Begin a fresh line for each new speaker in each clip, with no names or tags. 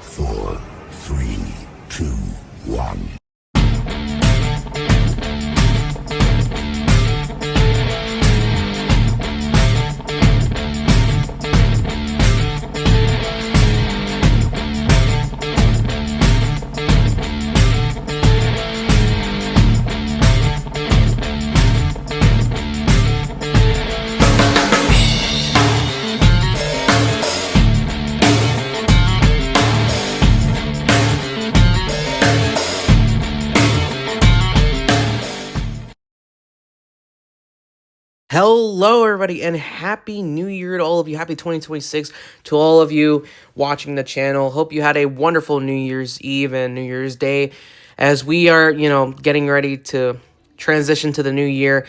4, 3, 2, 1.
Hello, everybody, and Happy New Year to all of you. Happy 2026 to all of you watching the channel. Hope you had a wonderful New Year's Eve and New Year's Day. As we are, getting ready to transition to the new year,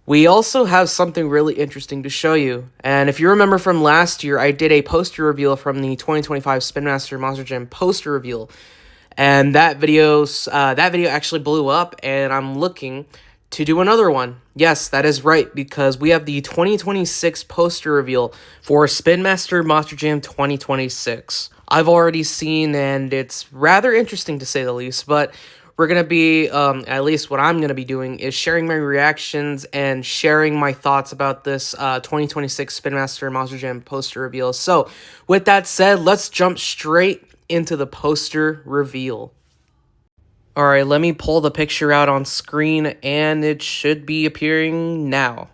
we also have something really interesting to show you. And if you remember from last year, I did a poster reveal from the 2025 Spin Master Monster Jam poster reveal. And that video actually blew up, and I'm looking to do another one. Yes, that is right, because we have the 2026 poster reveal for Spin Master Monster Jam 2026. I've already seen, and it's rather interesting to say the least, but we're going to be, at least what I'm going to be doing, is sharing my reactions and sharing my thoughts about this 2026 Spin Master Monster Jam poster reveal. So, with that said, let's jump straight into the poster reveal. Alright, let me pull the picture out on screen, and it should be appearing now.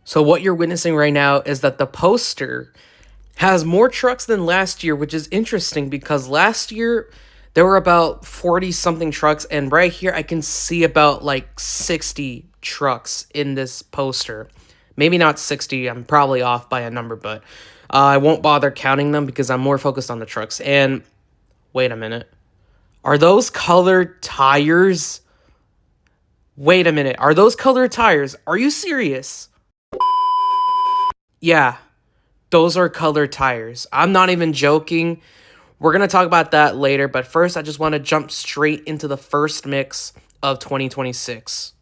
So what you're witnessing right now is that the poster has more trucks than last year, which is interesting because last year there were about 40-something trucks, and right here I can see about like 60 trucks in this poster. Maybe not 60, I'm probably off by a number, but I won't bother counting them because I'm more focused on the trucks. And wait a minute. Are those colored tires? Wait a minute. Are those colored tires? Are you serious? Yeah, those are colored tires. I'm not even joking. We're going to talk about that later, but first I just want to jump straight into the first mix of 2026.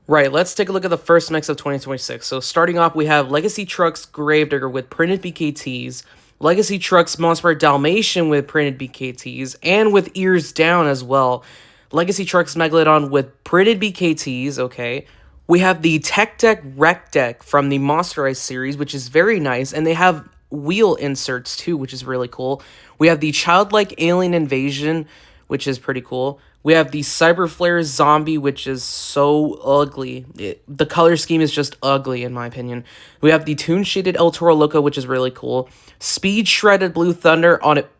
Right, let's take a look at the first mix of 2026. So starting off, we have Legacy Trucks Gravedigger with printed BKTs, Legacy Trucks Monster Dalmatian with printed BKTs, and with ears down as well. Legacy Trucks Megalodon with printed BKTs, okay. We have the Tech Deck Rec Deck from the Monster Ice series, which is very nice, and they have wheel inserts too, which is really cool. We have the Childlike Alien Invasion, which is pretty cool. We have the Cyber Flare Zombie, which is so ugly. The color scheme is just ugly, in my opinion. We have the Toon Shaded El Toro Loco, which is really cool. Speed Shredded Blue Thunder on it.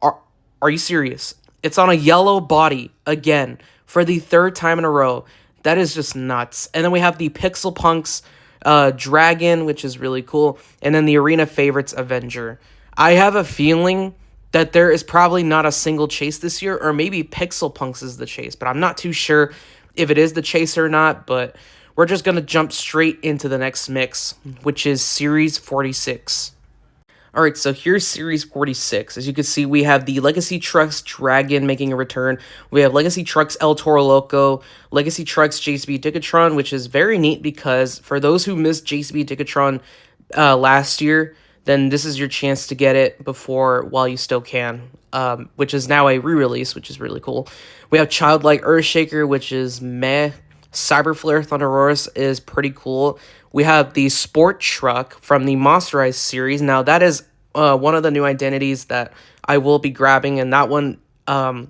Are you serious? It's on a yellow body, again, for the third time in a row. That is just nuts. And then we have the Pixel Punks Dragon, which is really cool. And then the Arena Favorites Avenger. I have a feeling that there is probably not a single chase this year, or maybe Pixel Punks is the chase, but I'm not too sure if it is the chase or not, but we're just going to jump straight into the next mix, which is Series 46. Alright, so here's Series 46. As you can see, we have the Legacy Trucks Dragon making a return. We have Legacy Trucks El Toro Loco, Legacy Trucks JCB Digatron, which is very neat because for those who missed JCB Digatron last year, then this is your chance to get it while you still can, which is now a re-release, which is really cool. We have Childlike Earthshaker, which is meh. Cyber Flare Thunderosaurus is pretty cool. We have the Sport Truck from the Monster Ice series. Now, that is one of the new identities that I will be grabbing, and that one,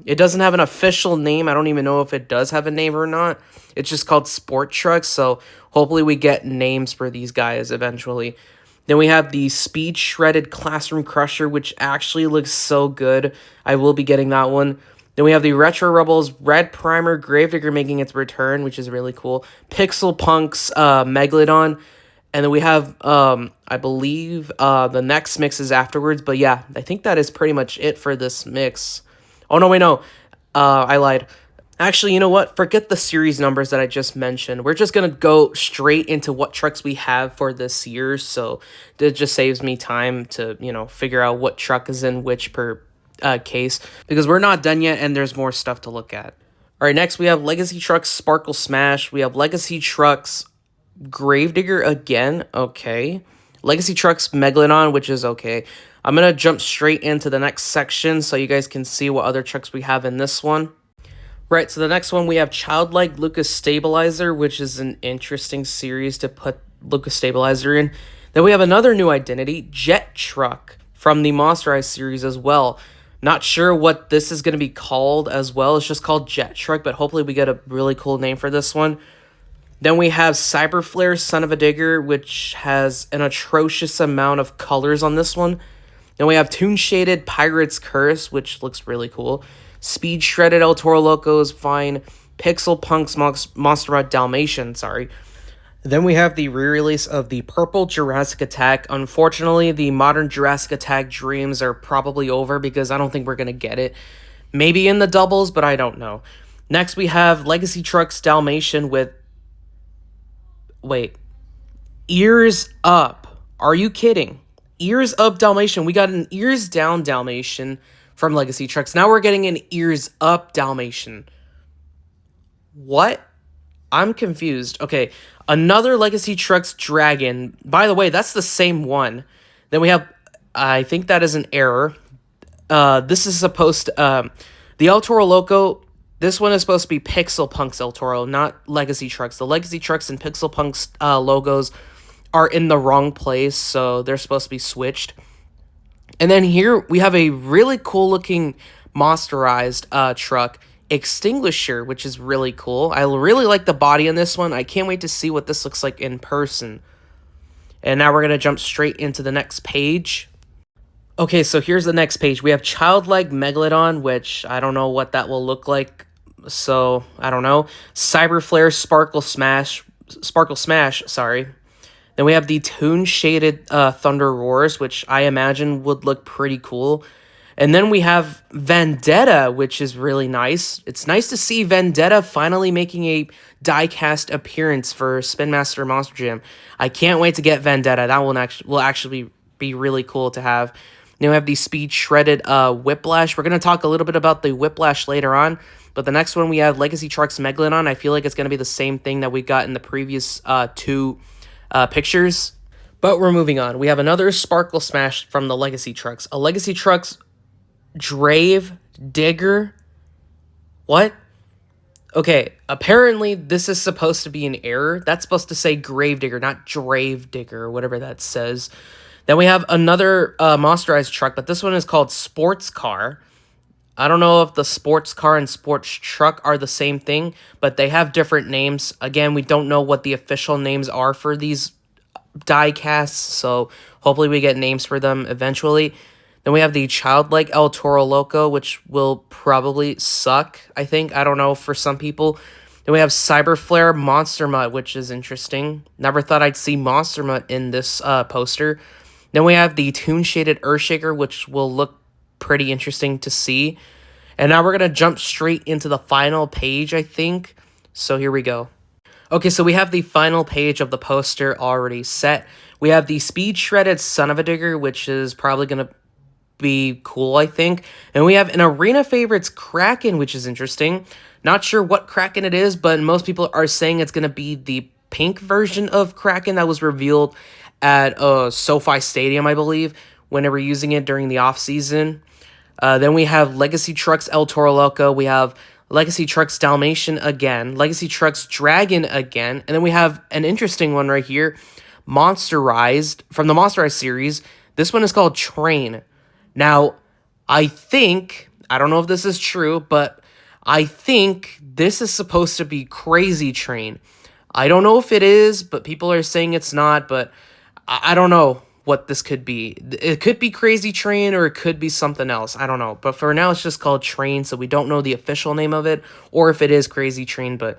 it doesn't have an official name. I don't even know if it does have a name or not. It's just called Sport Truck, so hopefully we get names for these guys eventually. Then we have the Speed Shredded Classroom Crusher, which actually looks so good. I will be getting that one. Then we have the Retro Rebels Red Primer Gravedigger making its return, which is really cool. Pixel Punks Megalodon. And then we have, I believe, the next mix is afterwards. But yeah, I think that is pretty much it for this mix. Oh, no, wait, no. I lied. Actually, you know what? Forget the series numbers that I just mentioned. We're just going to go straight into what trucks we have for this year. So it just saves me time to, figure out what truck is in which per case. Because we're not done yet and there's more stuff to look at. All right, next we have Legacy Trucks Sparkle Smash. We have Legacy Trucks Gravedigger again. Okay. Legacy Trucks Megalodon, which is okay. I'm going to jump straight into the next section so you guys can see what other trucks we have in this one. Right, so the next one we have Childlike Lucas Stabilizer, which is an interesting series to put Lucas Stabilizer in. Then we have another new identity, Jet Truck, from the Monster Eye series as well. Not sure what this is going to be called as well. It's just called Jet Truck, but hopefully we get a really cool name for this one. Then we have Cyberflare, Son of a Digger, which has an atrocious amount of colors on this one. Then we have Toon Shaded Pirate's Curse, which looks really cool. Speed Shredded El Toro Loco is fine. Pixel Punk's Monster Dalmatian, sorry. Then we have the re-release of the Purple Jurassic Attack. Unfortunately, the modern Jurassic Attack dreams are probably over because I don't think we're going to get it. Maybe in the doubles, but I don't know. Next, we have Legacy Trucks Dalmatian with... Wait. Ears Up. Are you kidding? Ears Up Dalmatian. We got an Ears Down Dalmatian from Legacy Trucks. Now we're getting an Ears Up Dalmatian. What? I'm confused. Okay, another Legacy Trucks Dragon. By the way, that's the same one. Then we have, I think that is an error. This is supposed to, the El Toro Loco, this one is supposed to be Pixel Punk's El Toro, not Legacy Trucks. The Legacy Trucks and Pixel Punk's logos are in the wrong place, so they're supposed to be switched. And then here we have a really cool looking monsterized truck, Extinguisher, which is really cool. I really like the body on this one. I can't wait to see what this looks like in person. And now we're going to jump straight into the next page. Okay, so here's the next page. We have Childlike Megalodon, which I don't know what that will look like. So, I don't know. Cyberflare Sparkle Smash, sorry. Then we have the Toon Shaded Thunder Roars, which I imagine would look pretty cool. And then we have Vendetta, which is really nice. It's nice to see Vendetta finally making a die-cast appearance for Spin Master Monster Jam. I can't wait to get Vendetta. That one will actually be really cool to have. Then we have the Speed Shredded Whiplash. We're going to talk a little bit about the Whiplash later on. But the next one we have Legacy Trucks Megalodon. I feel like it's going to be the same thing that we got in the previous two pictures. But we're moving on. We have another Sparkle Smash from the Legacy Trucks. A Legacy Trucks Grave Digger? What? Okay, apparently this is supposed to be an error. That's supposed to say Grave Digger, not Drave Digger, or whatever that says. Then we have another monsterized truck, but this one is called Sports Car. I don't know if the sports car and sports truck are the same thing, but they have different names. Again, we don't know what the official names are for these die casts, so hopefully we get names for them eventually. Then we have the Childlike El Toro Loco, which will probably suck, I think. I don't know, for some people. Then we have Cyberflare Monster Mutt, which is interesting. Never thought I'd see Monster Mutt in this poster. Then we have the Toon Shaded Earthshaker, which will look pretty interesting to see. And now we're going to jump straight into the final page, I think. So here we go. Okay, so we have the final page of the poster already set. We have the Speed Shredded Son of a Digger, which is probably going to be cool, I think. And we have an Arena Favorites Kraken, which is interesting. Not sure what Kraken it is, but most people are saying it's going to be the pink version of Kraken that was revealed at SoFi Stadium, I believe, when they were using it during the off-season. Then we have Legacy Trucks El Toro Loco. We have Legacy Trucks Dalmatian again. Legacy Trucks Dragon again. And then we have an interesting one right here, Monsterized, from the Monsterized series. This one is called Train. Now, I don't know if this is true, but I think this is supposed to be Crazy Train. I don't know if it is, but people are saying it's not, but I don't know what this could be. It could be Crazy Train or it could be something else. I don't know. But for now, it's just called Train, so we don't know the official name of it or if it is Crazy Train, but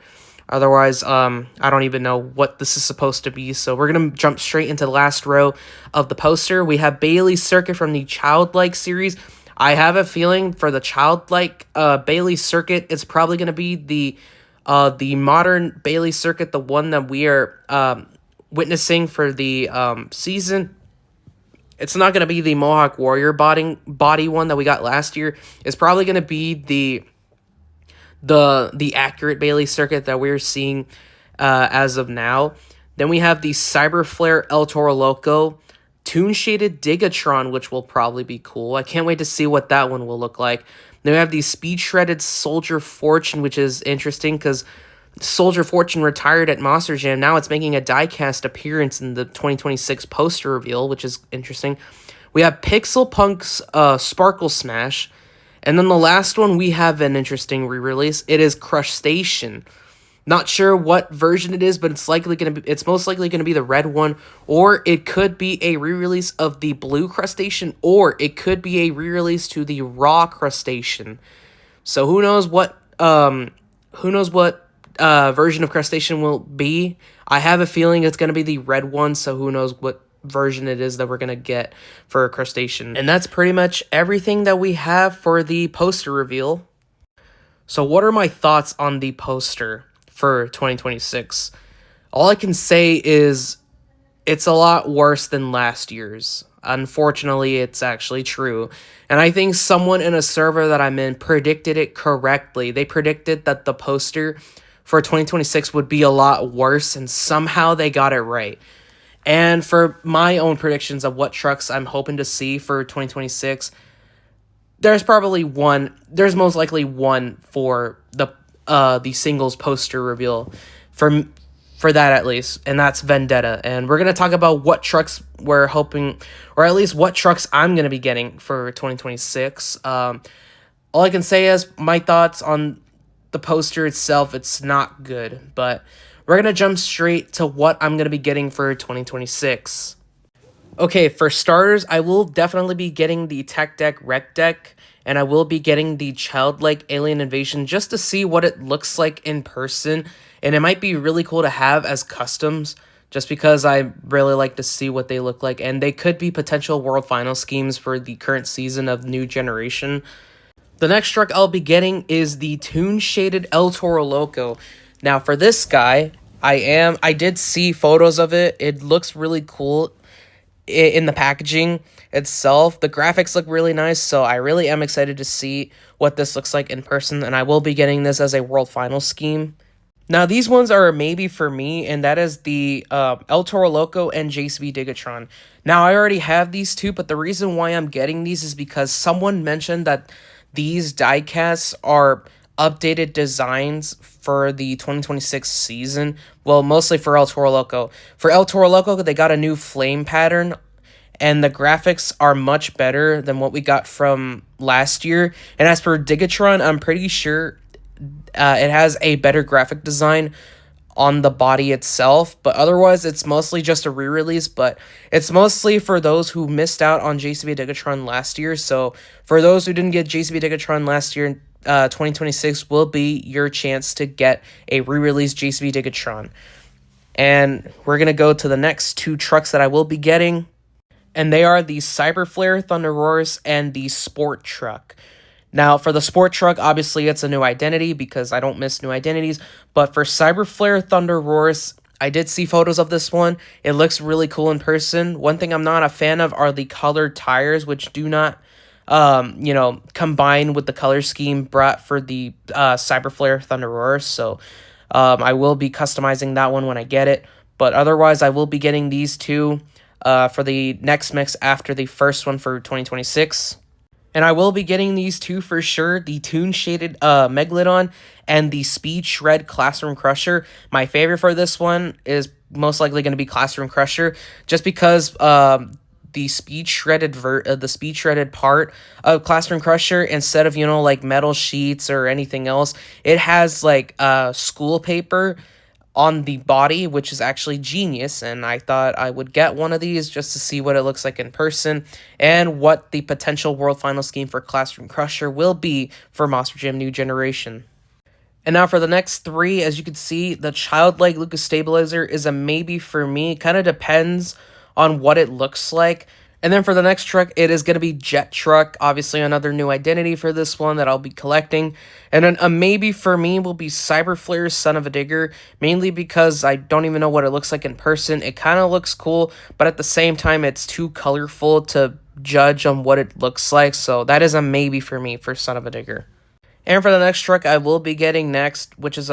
otherwise, I don't even know what this is supposed to be. So we're going to jump straight into the last row of the poster. We have Bailey Circuit from the Childlike series. I have a feeling for the Childlike Bailey Circuit, it's probably going to be the modern Bailey Circuit, the one that we are witnessing for the season. It's not going to be the Mohawk Warrior body one that we got last year. It's probably going to be the accurate Bailey Circuit that we're seeing as of now. Then we have the Cyberflare El Toro Loco. Toon Shaded Digatron, which will probably be cool. I can't wait to see what that one will look like. Then we have the Speed Shredded Soldier Fortune, which is interesting because Soldier Fortune retired at Monster Jam. Now it's making a diecast appearance in the 2026 poster reveal, which is interesting. We have Pixel Punk's Sparkle Smash. And then the last one, we have an interesting re-release. It is Crustacean. Not sure what version it is, but it's most likely gonna be the red one, or it could be a re-release of the blue Crustacean, or it could be a re-release to the raw Crustacean. So who knows what version of Crustacean will be. I have a feeling it's gonna be the red one, so who knows what version it is that we're gonna get for Crustacean. And that's pretty much everything that we have for the poster reveal. So what are my thoughts on the poster for 2026? All I can say is it's a lot worse than last year's. Unfortunately, it's actually true. And I think someone in a server that I'm in predicted it correctly. They predicted that the poster for 2026 would be a lot worse, and somehow they got it right. And for my own predictions of what trucks I'm hoping to see for 2026, there's most likely one for the singles poster reveal for that at least, and that's Vendetta. And we're going to talk about what trucks we're hoping, or at least what trucks I'm going to be getting for 2026. All I can say is my thoughts on the poster itself, it's not good, but we're going to jump straight to what I'm going to be getting for 2026. Okay, for starters, I will definitely be getting the Tech Deck Rec Deck, and I will be getting the Childlike Alien Invasion just to see what it looks like in person, and it might be really cool to have as customs, just because I really like to see what they look like, and they could be potential World Final schemes for the current season of New Generation. The next truck I'll be getting is the Toon Shaded El Toro Loco. Now, for this guy, I did see photos of it. It looks really cool in the packaging itself. The graphics look really nice, so I really am excited to see what this looks like in person, and I will be getting this as a World Final scheme. Now, these ones are a maybe for me, and that is the El Toro Loco and JCB Digatron. Now, I already have these two, but the reason why I'm getting these is because someone mentioned that these diecasts are updated designs for the 2026 season. Well, mostly for El Toro Loco. For El Toro Loco, they got a new flame pattern, and the graphics are much better than what we got from last year. And as for Digatron, I'm pretty sure it has a better graphic design on the body itself, but otherwise it's mostly just a re-release, but it's mostly for those who missed out on JCB Digatron last year. So for those who didn't get JCB Digatron last year, 2026 will be your chance to get a re-release JCB Digatron. And we're going to go to the next two trucks that I will be getting, and they are the Cyberflare Thunderosaurus and the Sport Truck. Now, for the Sport Truck, obviously it's a new identity because I don't miss new identities, but for Cyberflare Thunderosaurus, I did see photos of this one. It looks really cool in person. One thing I'm not a fan of are the colored tires, which do not combine with the color scheme brought for the Cyberflare Thunderosaurus. So I will be customizing that one when I get it. But otherwise, I will be getting these two for the next mix after the first one for 2026. And I will be getting these two for sure, the Toon Shaded Megalodon and the Speed Shred Classroom Crusher. My favorite for this one is most likely going to be Classroom Crusher, just because the speed shredded part of Classroom Crusher, instead of like metal sheets or anything else, it has like school paper on the body, which is actually genius, and I thought I would get one of these just to see what it looks like in person and what the potential World Final scheme for Classroom Crusher will be for Monster Jam New Generation. And now for the next three, as you can see, the Childlike Lucas Stabilizer is a maybe for me. Kind of depends on what it looks like. And then for the next truck, it is going to be Jet Truck. Obviously, another new identity for this one that I'll be collecting. And then a maybe for me will be Cyberflare's Son of a Digger, mainly because I don't even know what it looks like in person. It kind of looks cool, but at the same time, it's too colorful to judge on what it looks like. So that is a maybe for me for Son of a Digger. And for the next truck I will be getting next, which is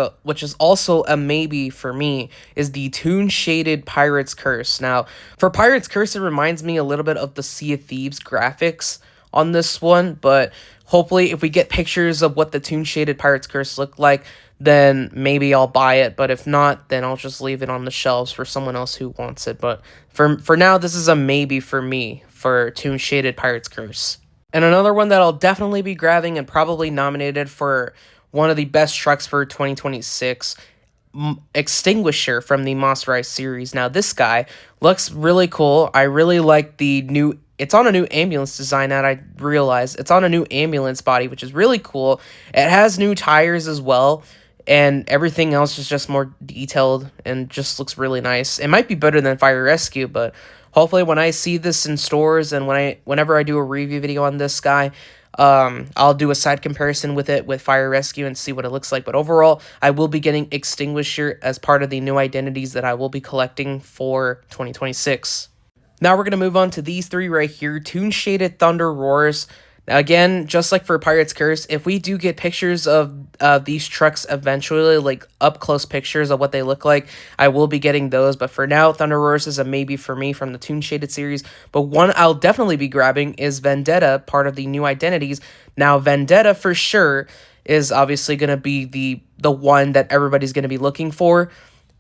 also a maybe for me, is the Toon Shaded Pirate's Curse. Now, for Pirate's Curse, it reminds me a little bit of the Sea of Thieves graphics on this one, but hopefully if we get pictures of what the Toon Shaded Pirate's Curse look like, then maybe I'll buy it, but if not, then I'll just leave it on the shelves for someone else who wants it. But for now, this is a maybe for me for Toon Shaded Pirate's Curse. And another one that I'll definitely be grabbing and probably nominated for one of the best trucks for 2026, Extinguisher from the Monster Ice series. Now, this guy looks really cool. I really like the new... It's on a new ambulance design that I realized. It's on a new ambulance body, which is really cool. It has new tires as well, and everything else is just more detailed and just looks really nice. It might be better than Fire Rescue, but hopefully when I see this in stores and whenever I do a review video on this guy, I'll do a side comparison with it with Fire Rescue and see what it looks like. But overall, I will be getting Extinguisher as part of the new identities that I will be collecting for 2026. Now we're going to move on to these three right here, Toon Shaded Thunder Roars. Again, just like for Pirate's Curse, if we do get pictures of these trucks eventually, like up-close pictures of what they look like, I will be getting those. But for now, Thunder Roars is a maybe for me from the Toon Shaded series. But one I'll definitely be grabbing is Vendetta, part of the new identities. Now, Vendetta for sure is obviously going to be the one that everybody's going to be looking for.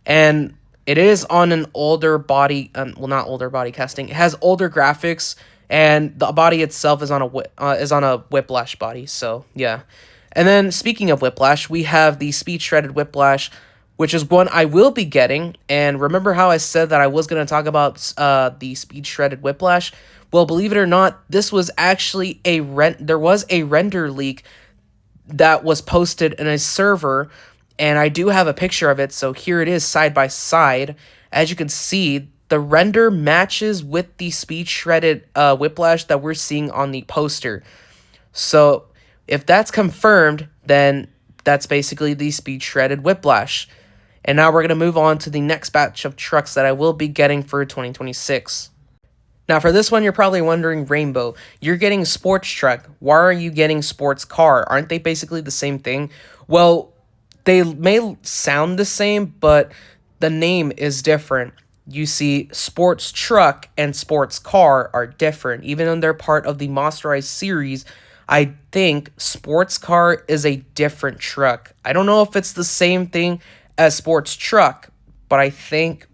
And it is on an older body, well, not older body casting. It has older graphics, and the body itself is on a Whiplash body. So yeah. And then speaking of Whiplash, we have the Speed Shredded Whiplash, which is one I will be getting. And remember how I said that I was going to talk about the Speed Shredded Whiplash? Well, believe it or not, this was actually there was a render leak that was posted in a server. And I do have a picture of it, so here it is side by side. As you can see, the render matches with the Speed Shredded Whiplash that we're seeing on the poster. So if that's confirmed, then that's basically the Speed Shredded Whiplash. And now we're going to move on to the next batch of trucks that I will be getting for 2026. Now for this one, you're probably wondering, Rainbow, you're getting sports truck. Why are you getting sports car? Aren't they basically the same thing? Well, they may sound the same, but the name is different. You see, sports truck and sports car are different. Even though they're part of the Monster Ice series, I think sports car is a different truck. I don't know if it's the same thing as sports truck, but I think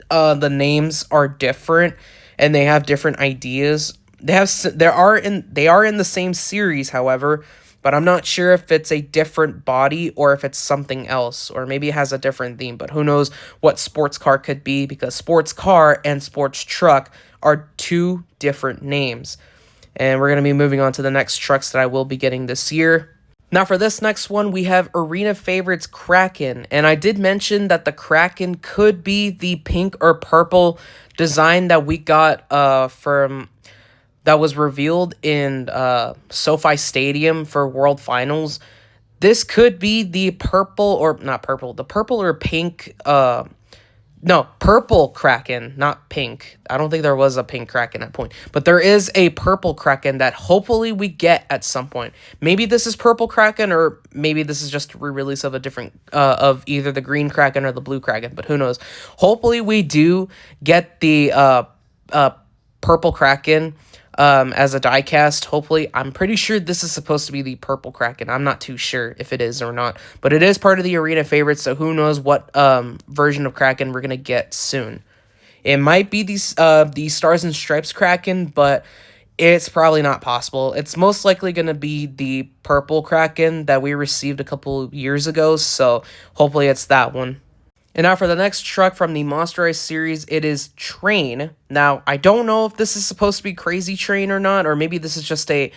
the names are different and they have different ideas. They are in the same series, however, but I'm not sure if it's a different body or if it's something else, or maybe it has a different theme. But who knows what sports car could be, because sports car and sports truck are two different names. And we're going to be moving on to the next trucks that I will be getting this year. Now for this next one, we have Arena Favorites Kraken. And I did mention that the Kraken could be the pink or purple design that we got that was revealed in SoFi Stadium for World Finals. This could be the purple or pink, purple Kraken, not pink. I don't think there was a pink Kraken at point, but there is a purple Kraken that hopefully we get at some point. Maybe this is purple Kraken, or maybe this is just a re-release of a different, of either the green Kraken or the blue Kraken, but who knows. Hopefully we do get the purple Kraken as a diecast. Hopefully, I'm pretty sure this is supposed to be the purple Kraken. I'm not too sure if it is or not, but it is part of the Arena Favorites, so who knows what version of Kraken we're gonna get soon. It might be the Stars and Stripes Kraken, but it's probably not possible. It's most likely gonna be the purple Kraken that we received a couple years ago, so hopefully it's that one. And now for the next truck from the Monster Ice series, it is Train. Now, I don't know if this is supposed to be Crazy Train or not, or maybe this is just a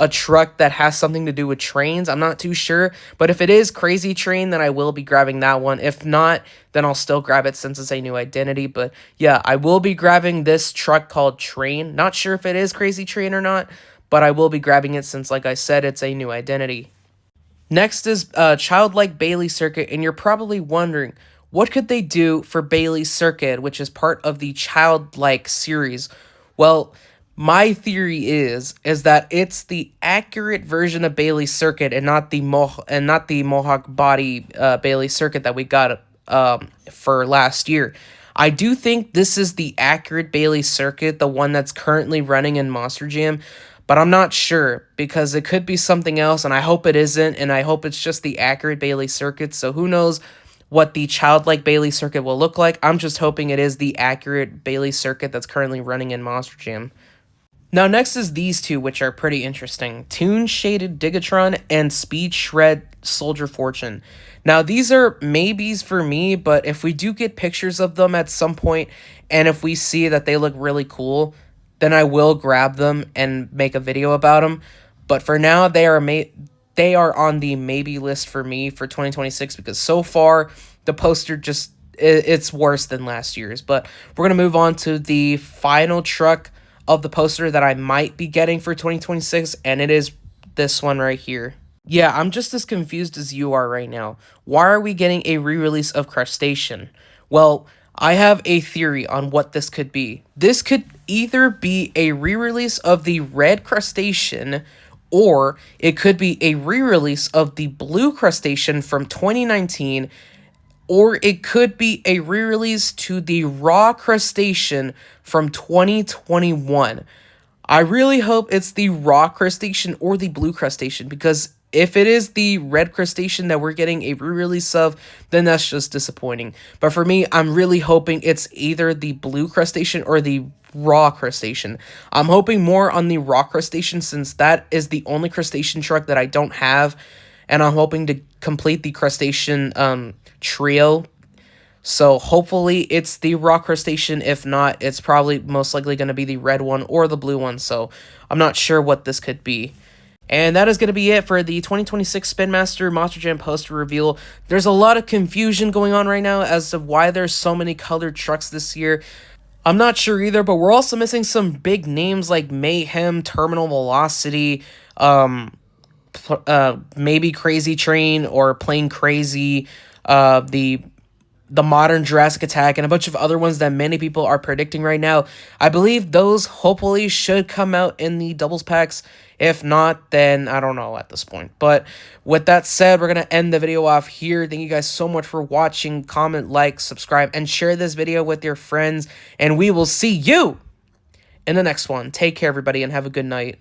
truck that has something to do with trains. I'm not too sure, but if it is Crazy Train, then I will be grabbing that one. If not, then I'll still grab it since it's a new identity. But yeah, I will be grabbing this truck called Train. Not sure if it is Crazy Train or not, but I will be grabbing it since, like I said, it's a new identity. Next is Childlike Bailey Circuit, and you're probably wondering, what could they do for Bailey Circuit, which is part of the Childlike series? Well, My theory is that it's the accurate version of Bailey Circuit and not the Mohawk Body Bailey Circuit that we got for last year. I do think this is the accurate Bailey Circuit, the one that's currently running in Monster Jam, but I'm not sure because it could be something else, and I hope it isn't, and I hope it's just the accurate Bailey Circuit. So who knows what the childlike Bailey Circuit will look like. I'm just hoping it is the accurate Bailey Circuit that's currently running in Monster Jam. Now, next is these two, which are pretty interesting. Toon Shaded Gigatron and Speed Shred Soldier Fortune. Now, these are maybes for me, but if we do get pictures of them at some point, and if we see that they look really cool, then I will grab them and make a video about them. But for now, they are on the maybe list for me for 2026 because so far, the poster just, it's worse than last year's. But we're going to move on to the final truck of the poster that I might be getting for 2026, and it is this one right here. Yeah, I'm just as confused as you are right now. Why are we getting a re-release of Crustacean? Well, I have a theory on what this could be. This could either be a re-release of the red Crustacean, or it could be a re-release of the blue Crustacean from 2019, or it could be a re-release to the raw Crustacean from 2021. I really hope it's the raw Crustacean or the blue Crustacean, because if it is the red Crustacean that we're getting a re-release of, then that's just disappointing. But for me, I'm really hoping it's either the blue Crustacean or the raw Crustacean. I'm hoping more on the raw Crustacean since that is the only Crustacean truck that I don't have, and I'm hoping to complete the Crustacean trio. So hopefully it's the raw Crustacean. If not, it's probably most likely going to be the red one or the blue one. So I'm not sure what this could be. And that is going to be it for the 2026 Spin Master Monster Jam poster reveal. There's a lot of confusion going on right now as to why there's so many colored trucks this year. I'm not sure either, but we're also missing some big names like Mayhem, Terminal Velocity, maybe Crazy Train or Plane Crazy, the modern Jurassic Attack, and a bunch of other ones that many people are predicting right now. I believe those hopefully should come out in the doubles packs. If not, then I don't know at this point. But with that said, we're going to end the video off here. Thank you guys so much for watching. Comment, like, subscribe, and share this video with your friends. And we will see you in the next one. Take care, everybody, and have a good night.